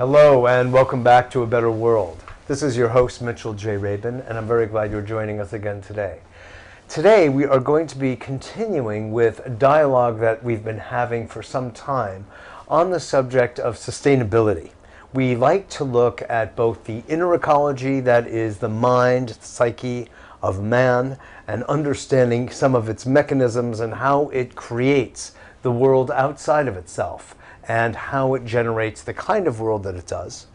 Hello and welcome back to A Better World. This is your host Mitchell J. Rabin, and I'm very glad you're joining us again today. Today we are going to be continuing with a dialogue that we've been having for some time on the subject of sustainability. We like to look at both the inner ecology, that is the mind, psyche of man, and understanding some of its mechanisms and how it creates the world outside of itself, and how it generates the kind of world that it does,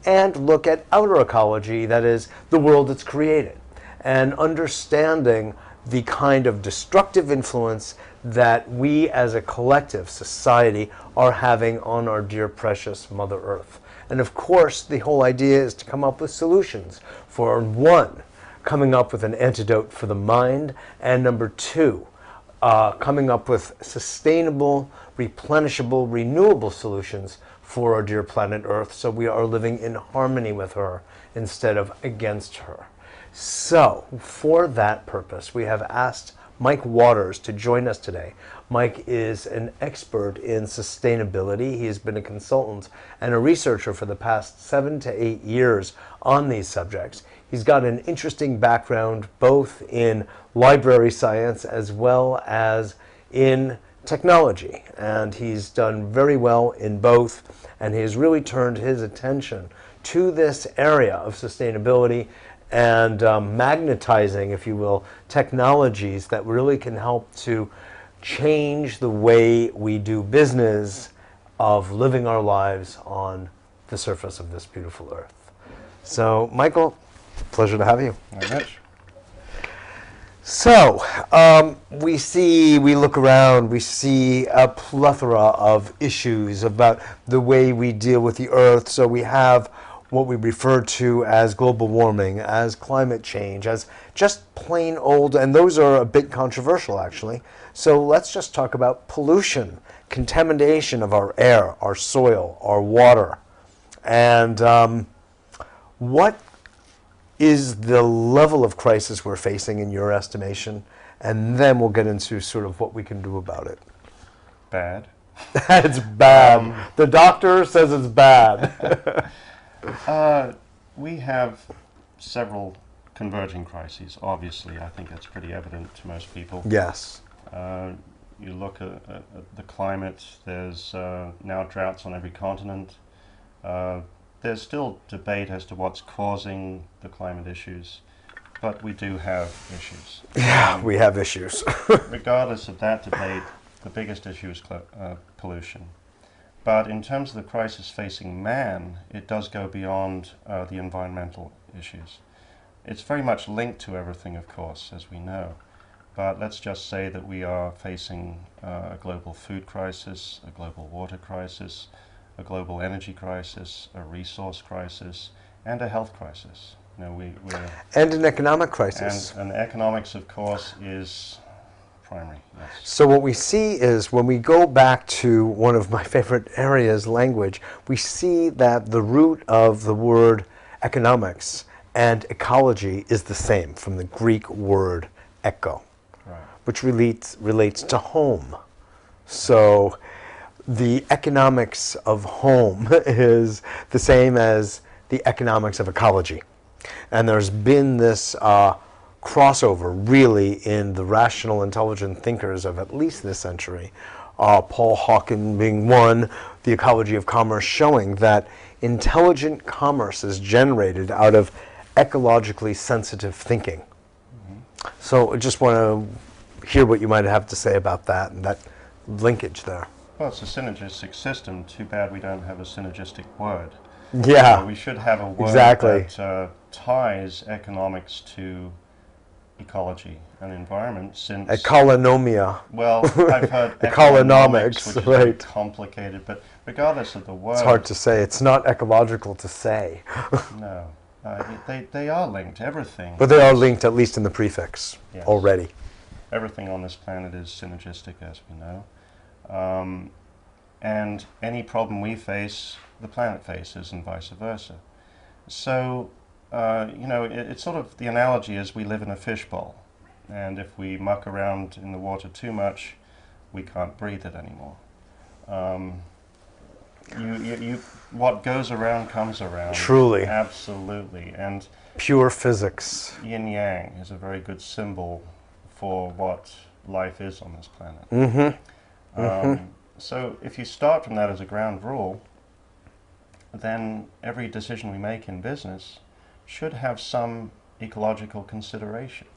and look at outer ecology, that is the world it's created, and understanding the kind of destructive influence that we as a collective society are having on our dear precious Mother Earth. And of course, the whole idea is to come up with solutions for one, coming up with an antidote for the mind, and number two, coming up with sustainable, replenishable, renewable solutions for our dear planet Earth, so we are living in harmony with her instead of against her. So, for that purpose, we have asked Mike Waters to join us today. Mike is an expert in sustainability. He has been a consultant and a researcher for the past 7 to 8 years on these subjects. He's got an interesting background both in library science as well as in technology, and he's done very well in both, and he has really turned his attention to this area of sustainability and magnetizing, if you will, technologies that really can help to change the way we do business of living our lives on the surface of this beautiful earth. So, Michael, pleasure to have you. Very much. So, we look around, we see a plethora of issues about the way we deal with the earth. So we have what we refer to as global warming, as climate change, as just plain old, and those are a bit controversial actually. So let's just talk about pollution, contamination of our air, our soil, our water, and what is the level of crisis we're facing in your estimation, and then we'll get into sort of what we can do about it. Bad. It's bad. The doctor says it's bad. We have several converging crises, obviously. I think that's pretty evident to most people. Yes. You look at the climate, there's now droughts on every continent. There's still debate as to what's causing the climate issues, but we do have issues. Yeah, we have issues. Regardless of that debate, the biggest issue is pollution. But in terms of the crisis facing man, it does go beyond the environmental issues. It's very much linked to everything, of course, as we know. But let's just say that we are facing a global food crisis, a global water crisis, a global energy crisis, a resource crisis, and a health crisis. You know, and an economic crisis. And economics, of course, is primary. Yes. So what we see is, when we go back to one of my favorite areas, language, we see that the root of the word economics and ecology is the same, from the Greek word echo, Right. which relates to home. So the economics of home is the same as the economics of ecology. And there's been this crossover really in the rational, intelligent thinkers of at least this century, Paul Hawken being one, The Ecology of Commerce, showing that intelligent commerce is generated out of ecologically sensitive thinking. Mm-hmm. So I just want to hear what you might have to say about that and that linkage there. Well, it's a synergistic system. Too bad we don't have a synergistic word. Yeah, we should have a word exactly. that ties economics to ecology and environment, since... Ecolonomia. Well, I've heard Economics, which is right. complicated, but regardless of the word... It's hard to say. It's not ecological to say. No. They are linked, everything. But they are linked, at least in the prefix, yes. already. Everything on this planet is synergistic, as we know. And any problem we face, the planet faces, and vice versa. So, it's sort of, the analogy is we live in a fishbowl, and if we muck around in the water too much, we can't breathe it anymore. what goes around comes around. Truly. Absolutely. And pure physics. Yin Yang is a very good symbol for what life is on this planet. So if you start from that as a ground rule, then every decision we make in business should have some ecological consideration.